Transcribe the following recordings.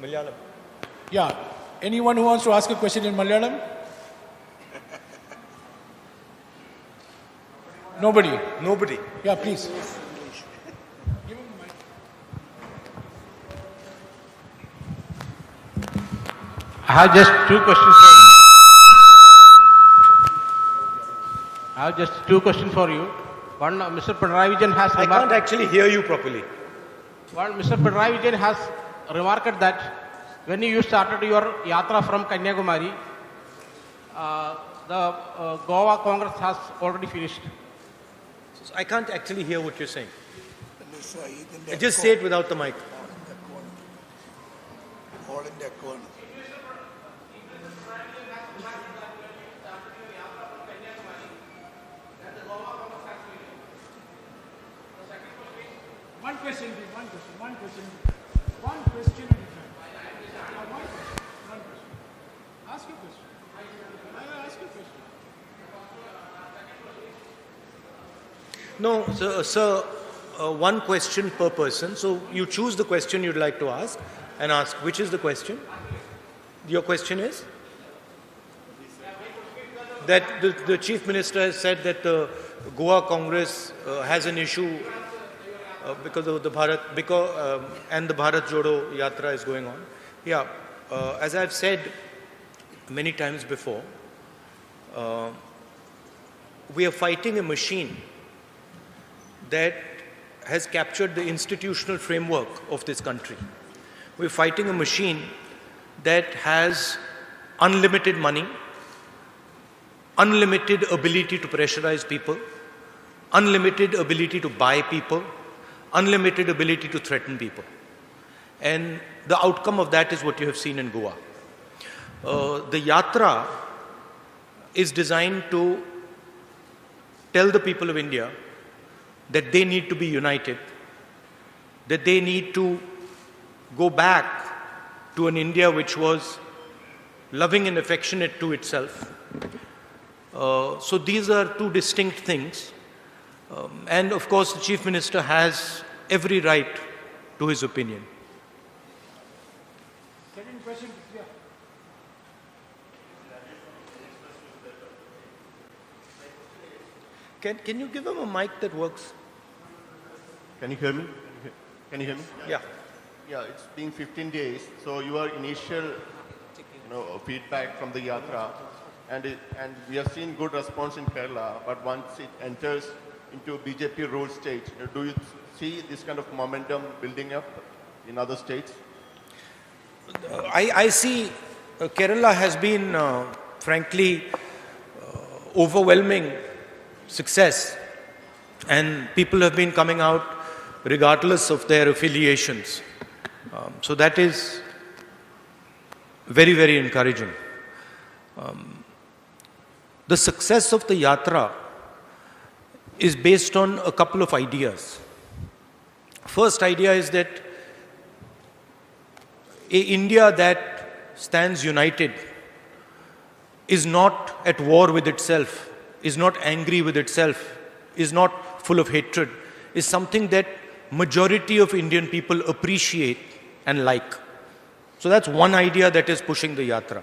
Malayalam. Yeah. Anyone who wants to ask a question in Malayalam? Nobody. Nobody. Yeah, please. I have just two questions. I have just two questions for you. One, Mr. Pinarayi Vijayan has I can't actually hear you properly. One, Mr. Pinarayi Vijayan has remarked that when you started your Yatra from Kanyakumari, the Goa Congress has already finished. I can't actually hear what you're saying. Just say it without the mic. All in the corner. One question. One question. Ask your question. Ask your question. No, sir, one question per person. So you choose the question you'd like to ask and ask. Which is the question? Your question is? That the Chief Minister has said that the Goa Congress has an issue because of the Bharat, and the Bharat Jodo Yatra is going on. Yeah, as I've said many times before, we are fighting a machine that has captured the institutional framework of this country. We're fighting a machine that has unlimited money, unlimited ability to pressurize people, unlimited ability to buy people, unlimited ability to threaten people. And the outcome of that is what you have seen in Goa. The Yatra is designed to tell the people of India that they need to be united, that they need to go back to an India which was loving and affectionate to itself. So these are two distinct things. And of course, the Chief Minister has every right to his opinion. Second question. Yeah. Can you give him a mic that works? Can you hear me? Can you hear me? Yeah. Yeah, it's been 15 days. So your initial, feedback from the Yatra, and we have seen good response in Kerala. But once it enters into BJP ruled state, do you see this kind of momentum building up in other states? I see Kerala has been, frankly, overwhelming success, and people have been coming out regardless of their affiliations. So that is very, very encouraging. The success of the Yatra is based on a couple of ideas. First idea is that an India that stands united is not at war with itself, is not angry with itself, is not full of hatred, is something that majority of Indian people appreciate and like. So that's one idea that is pushing the Yatra.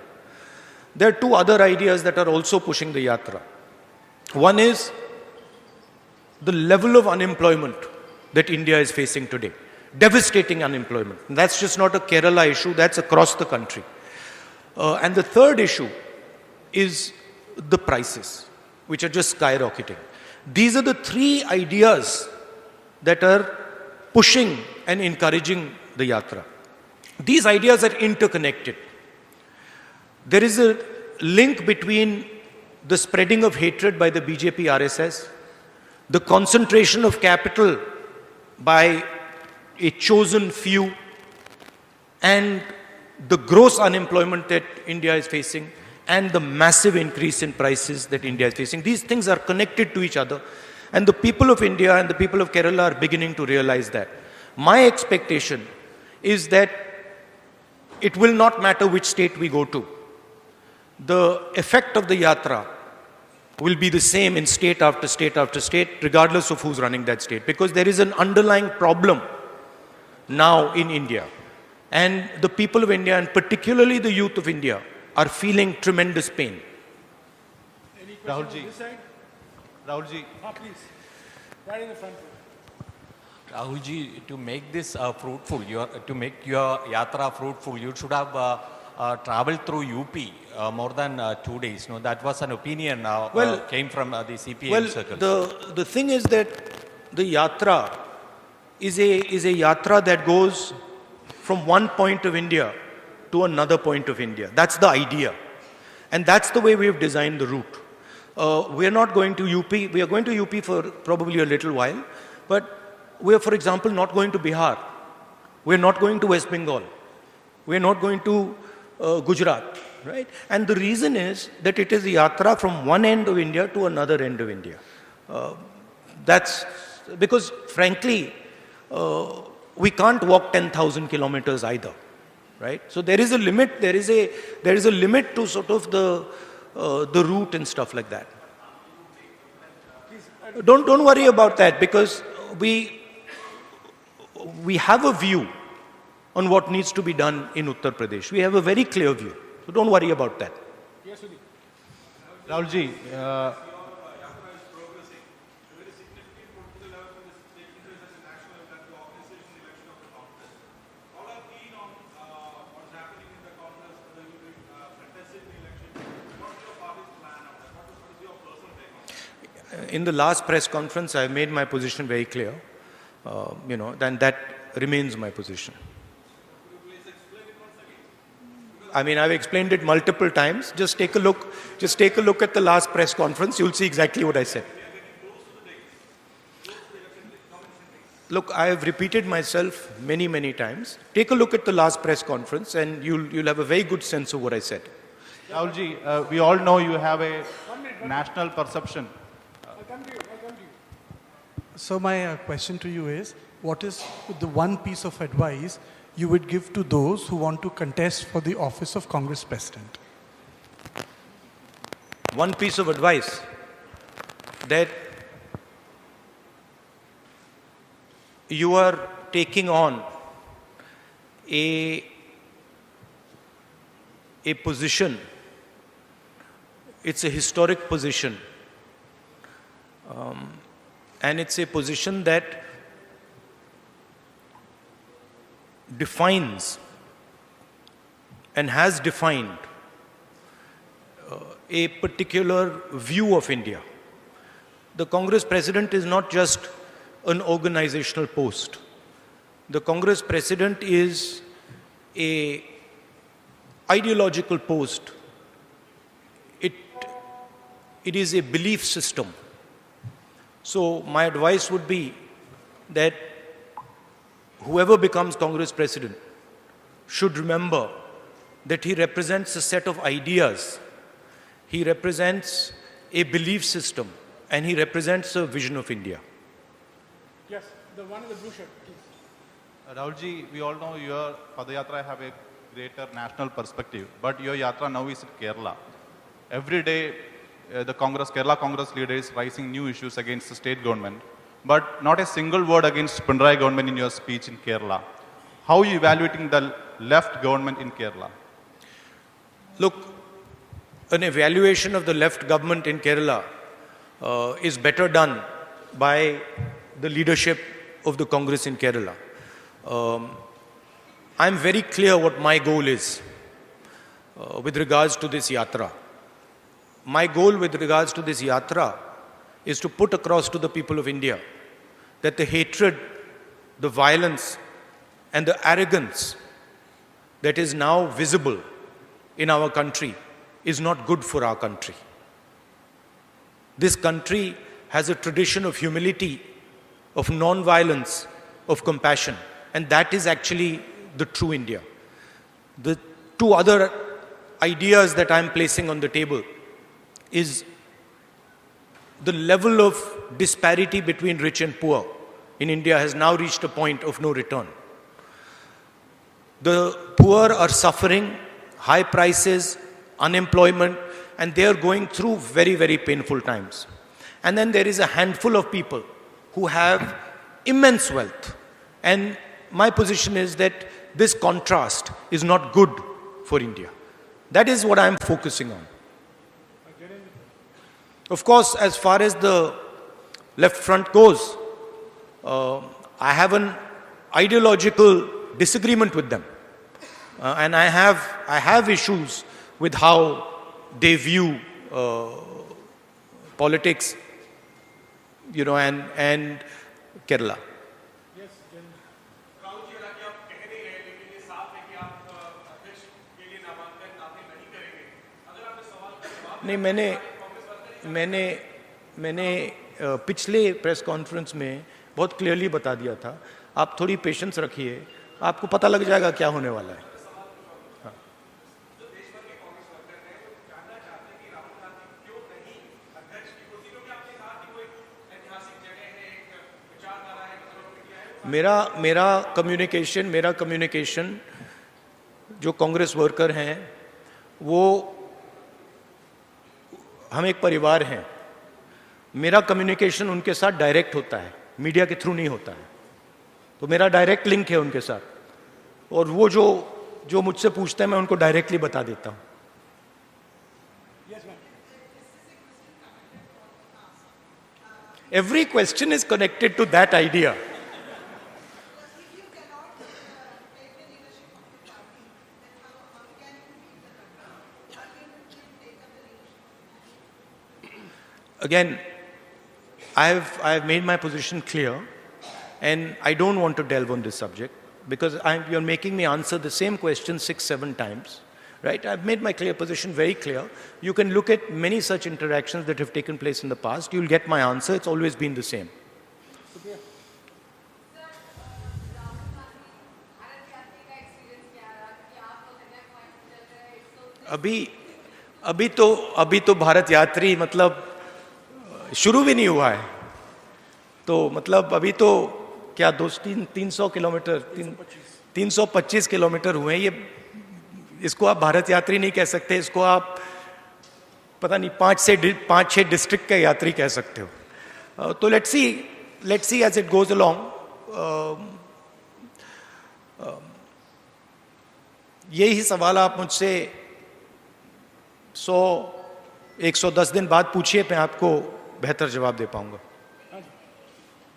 There are two other ideas that are also pushing the Yatra. One is the level of unemployment that India is facing today. Devastating unemployment. And that's just not a Kerala issue, that's across the country. And the third issue is the prices, which are just skyrocketing. These are the three ideas that are pushing and encouraging the Yatra. These ideas are interconnected. There is a link between the spreading of hatred by the BJP RSS, the concentration of capital by a chosen few, and the gross unemployment that India is facing, and the massive increase in prices that India is facing. These things are connected to each other, and the people of India and the people of Kerala are beginning to realize that. My expectation is that it will not matter which state we go to. The effect of the Yatra will be the same in state after state after state, regardless of who's running that state, because there is an underlying problem now in India. And the people of India, and particularly the youth of India, are feeling tremendous pain. Any question Rahul on ji. this side? Rahul ji, Please. Right in the front. Rahul ji, to make this fruitful, to make your yatra fruitful, you should have traveled through UP more than 2 days. No, that was an opinion came from the CPM circle. The thing is that the yatra is a yatra that goes from one point of India to another point of India. That's the idea. And that's the way we've designed the route. We are not going to UP. We are going to UP for probably a little while. But we are, for example, not going to Bihar. We are not going to West Bengal. We are not going to Gujarat. Right? And the reason is that it is a yatra from one end of India to another end of India. That's because, frankly, we can't walk 10,000 kilometers either, right? So there is a limit. There is a limit to sort of the route and stuff like that. Don't worry about that, because we have a view on what needs to be done in Uttar Pradesh. We have a very clear view. So don't worry about that. Yes, Sudhi. Rahul ji, In the last press conference, I made my position very clear. Then that remains my position. I mean, I've explained it multiple times. Just take a look at the last press conference. You'll see exactly what I said. Look, I have repeated myself many, many times. Take a look at the last press conference and you'll have a very good sense of what I said. Rahul ji, we all know you have a national perception. I'll come to you. So my question to you is, what is the one piece of advice you would give to those who want to contest for the office of Congress President? One piece of advice, that you are taking on a position. It's a historic position. And it's a position that defines and has defined a particular view of India. The Congress President is not just an organizational post. The Congress President is a ideological post. It is a belief system. So my advice would be that whoever becomes Congress President should remember that he represents a set of ideas, he represents a belief system, and he represents a vision of India. Yes, the one in the blue shirt, please. Rahul ji, we all know your Padayatra have a greater national perspective, but your Yatra now is in Kerala. Every day, the Kerala Congress leader is raising new issues against the state government, but not a single word against Pinarayi government in your speech in Kerala. How are you evaluating the left government in Kerala? Look, an evaluation of the left government in Kerala is better done by the leadership of the Congress in Kerala. I'm very clear what my goal is with regards to this yatra. My goal with regards to this yatra is to put across to the people of India that the hatred, the violence, and the arrogance that is now visible in our country is not good for our country. This country has a tradition of humility, of non-violence, of compassion, and that is actually the true India. The two other ideas that I'm placing on the table is the level of disparity between rich and poor in India has now reached a point of no return. The poor are suffering high prices, unemployment, and they are going through very, very painful times. And then there is a handful of people who have immense wealth. And my position is that this contrast is not good for India. That is what I am focusing on. Of course, as far as the left front goes, I have an ideological disagreement with them. And I have issues with how they view politics, and Kerala. नहीं, मैंने पिछले press conference में बहुत clearly बता दिया था. आप थोड़ी पेशेंस रखिए, आपको पता लग जाएगा क्या होने वाला है. हाँ. मेरा कम्युनिकेशन जो कांग्रेस वर्कर हैं, वो हम एक परिवार हैं. मेरा कम्युनिकेशन उनके साथ डायरेक्ट होता है, मीडिया के थ्रू नहीं होता है. तो मेरा डायरेक्ट लिंक है उनके साथ, और वो जो मुझसे पूछते हैं मैं उनको डायरेक्टली बता देता हूं. Every question is connected to that idea. Again, I have made my position clear, and I don't want to delve on this subject because you're making me answer the same question 6-7 times, right? I've made my clear position very clear. You can look at many such interactions that have taken place in the past. You'll get my answer. It's always been the same. अभी तो भारत यात्री मतलब शुरू भी नहीं हुआ है. तो मतलब अभी तो क्या 300 किलोमीटर 325 किलोमीटर हुए हैं. इसको आप भारत यात्री नहीं कह सकते. इसको आप पता नहीं 5-6 डिस्ट्रिक्ट के यात्री कह सकते हो. तो let's see as it goes along. यही सवाल आप मुझसे 110 दिन बाद पूछिए, मैं आपको बेहतर जवाब दे पाऊंगा.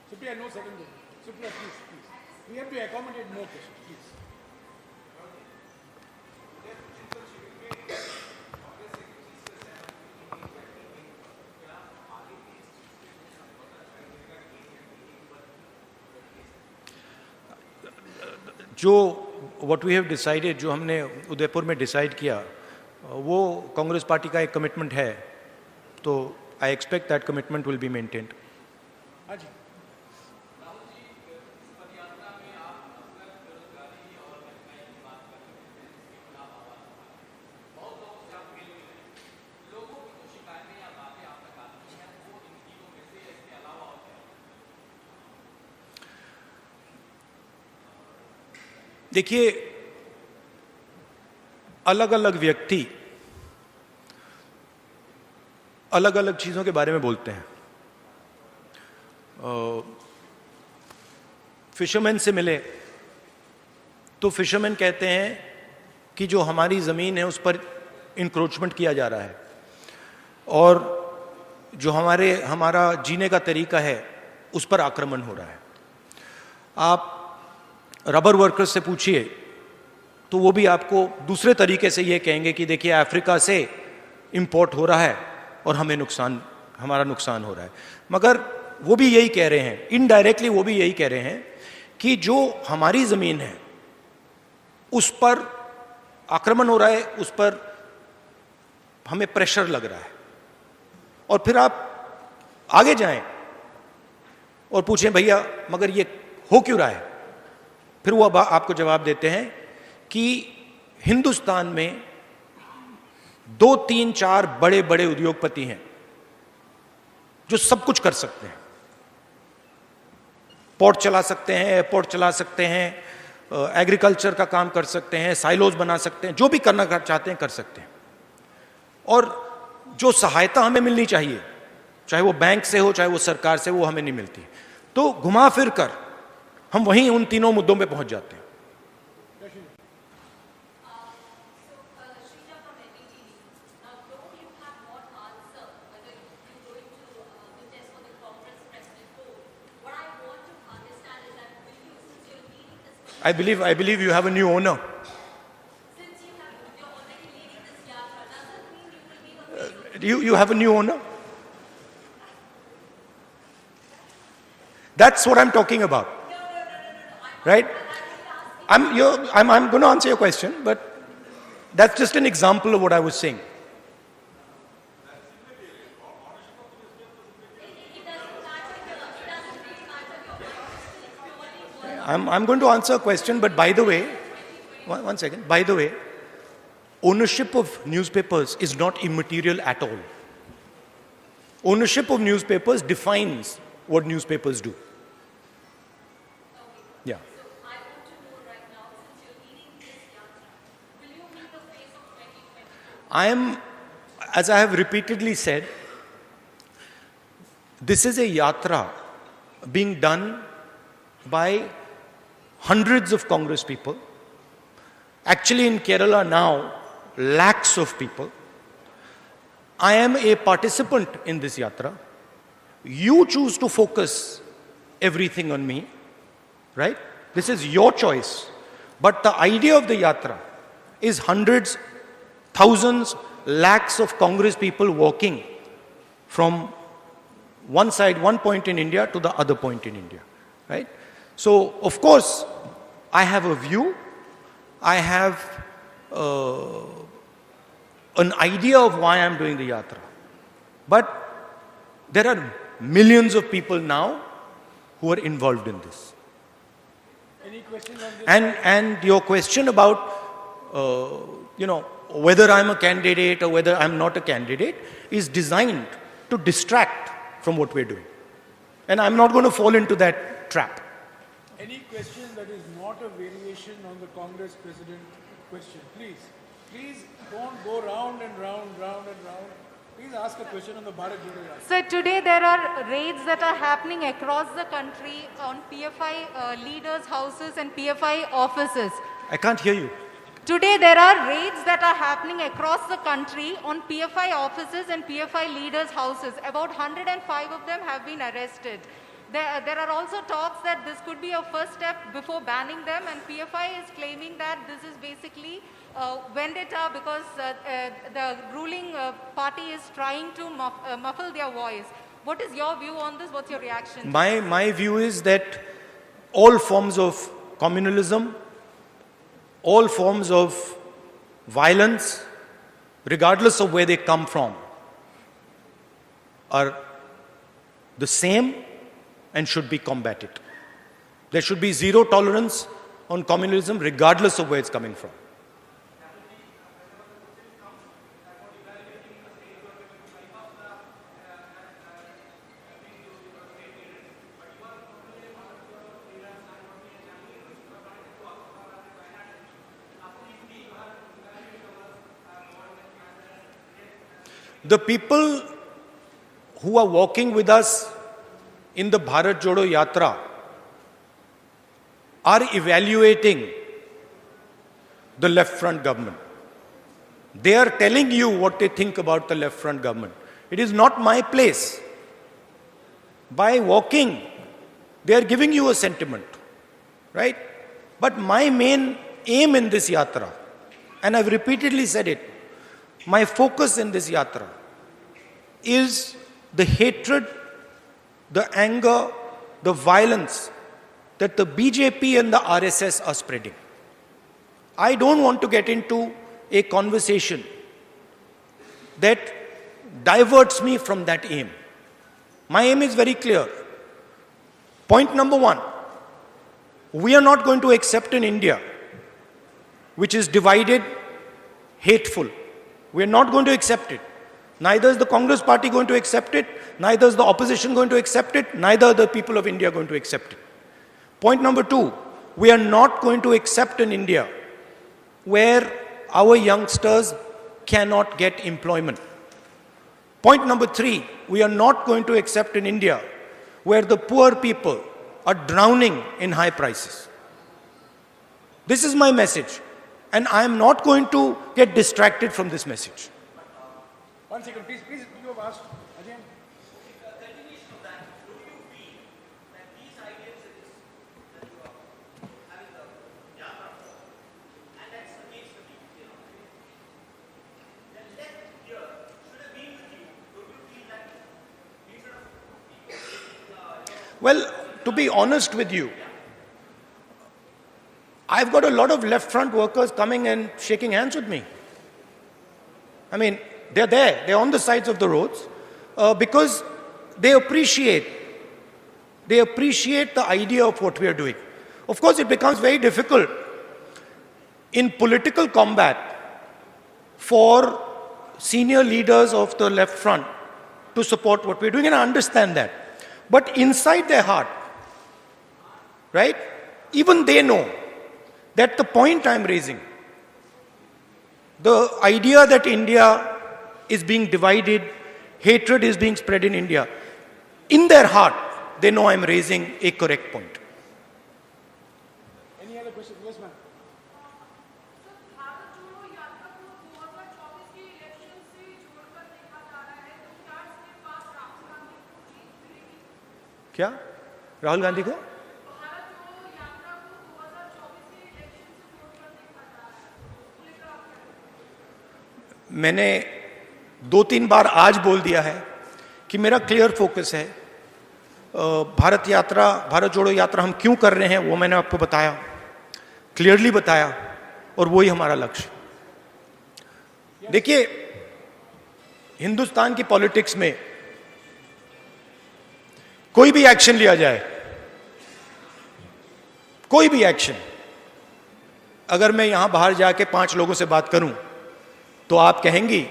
Supriya, no second. Supriya, please. We have to accommodate more questions, please. what we have decided, जो हमने उदयपुर में डिसाइड किया, वो कांग्रेस पार्टी का एक कमिटमेंट है. तो I expect that commitment will be maintained. देखिए, अलग अलग व्यक्ति अलग अलग चीजों के बारे में बोलते हैं. फिशरमैन से मिले तो फिशरमैन कहते हैं कि जो हमारी ज़मीन है उस पर इंक्रोचमेंट किया जा रहा है, और जो हमारा जीने का तरीका है उस पर आक्रमण हो रहा है. आप रबर वर्कर्स से पूछिए तो वो भी आपको दूसरे तरीके से ये कहेंगे कि देखिए अफ्रीका से इंपोर्ट हो रहा है और हमारा नुकसान हो रहा है. मगर वो भी यही कह रहे हैं, इनडायरेक्टली वो भी यही कह रहे हैं कि जो हमारी ज़मीन है उस पर आक्रमण हो रहा है, उस पर हमें प्रेशर लग रहा है. और फिर आप आगे जाएं और पूछें भैया मगर ये हो क्यों रहा है. फिर वो आपको जवाब देते हैं कि हिंदुस्तान में 2-3-4 बड़े बड़े उद्योगपति हैं जो सब कुछ कर सकते हैं. पोर्ट चला सकते हैं, एयरपोर्ट चला सकते हैं, एग्रीकल्चर का काम कर सकते हैं, साइलोज बना सकते हैं, जो भी करना चाहते हैं कर सकते हैं. और जो सहायता हमें मिलनी चाहिए, चाहे वो बैंक से हो चाहे वो सरकार से, वो हमें नहीं मिलती. तो घुमा फिर कर हम वहीं उन तीनों मुद्दों पे पहुंच जाते हैं. I believe you have a new owner. You have a new owner? That's what I'm talking about. Right? I'm going to answer your question, but that's just an example of what I was saying. I'm going to answer a question, but by the way, one second. By the way, ownership of newspapers is not immaterial at all. Ownership of newspapers defines what newspapers do. Yeah. I am, as I have repeatedly said, this is a yatra being done by hundreds of Congress people. Actually, in Kerala now, lakhs of people. I am a participant in this yatra. You choose to focus everything on me, right? This is your choice. But the idea of the yatra is hundreds, thousands, lakhs of Congress people walking from one side, one point in India to the other point in India, right? So, of course, I have a view. I have an idea of why I'm doing the yatra. But there are millions of people now who are involved in this. Any questions on this? And your question about, whether I'm a candidate or whether I'm not a candidate is designed to distract from what we're doing. And I'm not going to fall into that trap. Any question that is not a variation on the Congress President question, please. Please don't go round and round. Please ask a question on the Bharat Jodo Yatra. So today there are raids that are happening across the country on PFI leaders' houses and PFI offices. I can't hear you. Today there are raids that are happening across the country on PFI offices and PFI leaders' houses. About 105 of them have been arrested. There are also talks that this could be a first step before banning them, and PFI is claiming that this is basically vendetta because the ruling party is trying to muffle their voice. What is your view on this? What's your reaction? My view is that all forms of communalism, all forms of violence, regardless of where they come from, are the same and should be combated. There should be zero tolerance on communalism regardless of where it's coming from. The people who are walking with us in the Bharat Jodo Yatra are evaluating the left front government. They are telling you what they think about the left front government. It is not my place. By walking, they are giving you a sentiment, right? But my main aim in this yatra, and I've repeatedly said it, my focus in this yatra is the hatred, the anger, the violence that the BJP and the RSS are spreading. I don't want to get into a conversation that diverts me from that aim. My aim is very clear. Point number one, we are not going to accept an India which is divided, hateful. We are not going to accept it. Neither is the Congress party going to accept it, neither is the opposition going to accept it, neither are the people of India going to accept it. Point number two, we are not going to accept an India where our youngsters cannot get employment. Point number three, we are not going to accept an India where the poor people are drowning in high prices. This is my message, and I am not going to get distracted from this message. 1 second, please, you have asked. Again. Well, to be honest with you, I've got a lot of left front workers coming and shaking hands with me. I mean, they're there, they're on the sides of the roads because they appreciate the idea of what we are doing. Of course, it becomes very difficult in political combat for senior leaders of the left front to support what we're doing, and I understand that. But inside their heart, right, even they know that the point I'm raising, the idea that India is being divided, hatred is being spread in India, in their heart, they know I'm raising a correct point. Any other question? Yes, ma'am. क्या राहुल गांधी को मैंने 2-3 बार आज बोल दिया है कि मेरा clear focus है भारत यात्रा, भारत जोड़ो यात्रा हम क्यों कर रहे हैं वो मैंने आपको बताया, क्लियरली बताया, और वही हमारा लक्ष्य। देखिए, हिंदुस्तान की पॉलिटिक्स में कोई भी एक्शन लिया जाए, कोई भी एक्शन, अगर मैं यहां बाहर जाके 5 लोगों से बात करूं तो आप कहेंगी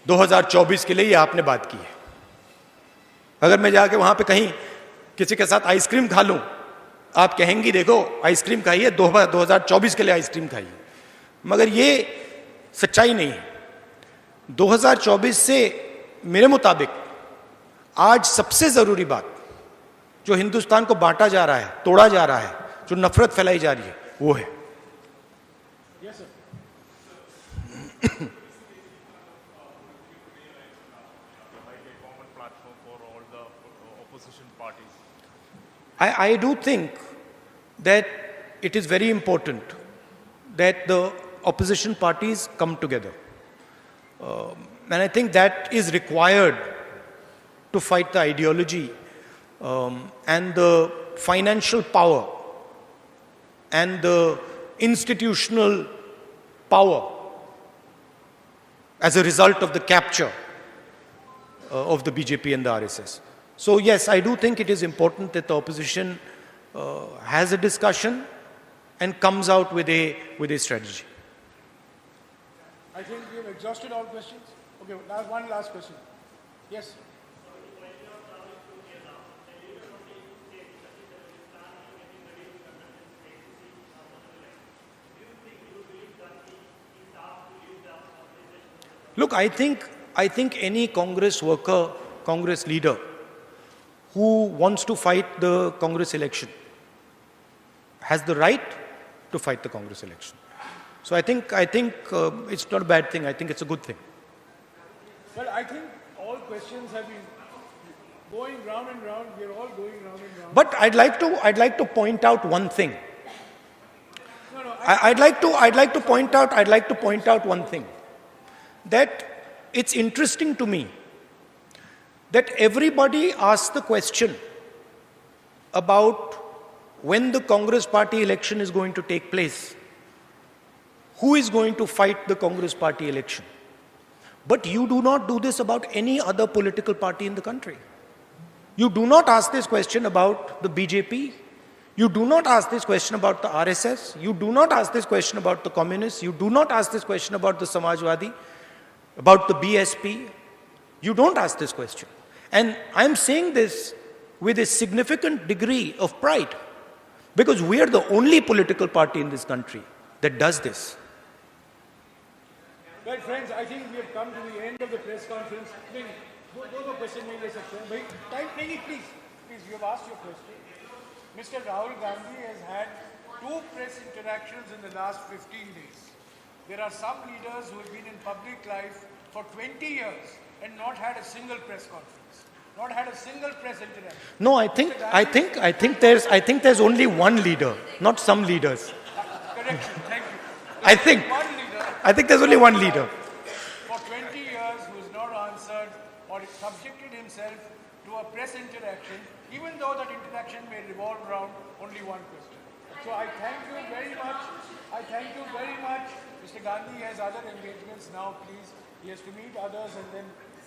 2024 के लिए ये आपने बात की है। अगर मैं जाके वहां पे कहीं किसी के साथ आइसक्रीम खा लूं, आप कहेंगी देखो आइसक्रीम खाइए, 2024 के लिए आइसक्रीम खाइए। मगर ये सच्चाई नहीं है। 2024 से मेरे मुताबिक आज सबसे जरूरी बात जो हिंदुस्तान को बांटा जा रहा है, तोड़ा जा रहा है, जो नफरत फैलाई जा रही है, वो है। Yes, sir. I do think that it is very important that the opposition parties come together. And I think that is required to fight the ideology and the financial power and the institutional power as a result of the capture of the BJP and the RSS. So yes, I do think it is important that the opposition has a discussion and comes out with a strategy. I think we have exhausted all questions. Okay, one last question. Yes. Look, I think any Congress worker, Congress leader who wants to fight the Congress election has the right to fight the Congress election. So I think it's not a bad thing. I think it's a good thing. Well, I think all questions have been going round and round. We're all going round and round. But I'd like to point out one thing. No, I'd like to point out one thing. That it's interesting to me that everybody asks the question about when the Congress party election is going to take place. Who is going to fight the Congress party election? But you do not do this about any other political party in the country. You do not ask this question about the BJP. You do not ask this question about the RSS. You do not ask this question about the communists. You do not ask this question about the Samajwadi, about the BSP. You don't ask this question. And I'm saying this with a significant degree of pride because we are the only political party in this country that does this. Well, friends, I think we have come to the end of the press conference. दो question नहीं ले सकते हैं भाई, time नहीं, please, you have asked your question. Mr. Rahul Gandhi has had 2 press interactions in the last 15 days. There are some leaders who have been in public life for 20 years and not had a single press conference, not had a single press interaction. No, I think there's only one leader, not some leaders. Correction, thank you. I think there's only one leader. For 20 years who has not answered or subjected himself to a press interaction even though that interaction may revolve around only one question. So I thank you very much. I thank you very much. Mr. Gandhi has other engagements now, please. He has to meet others and then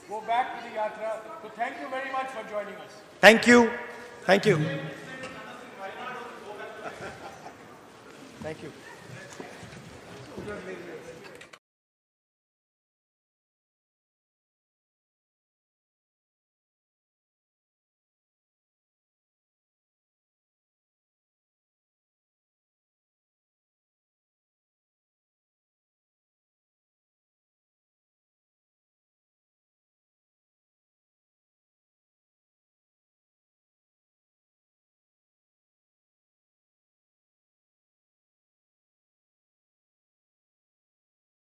go back to the Yatra. So thank you very much for joining us. Thank you. Thank you. Thank you.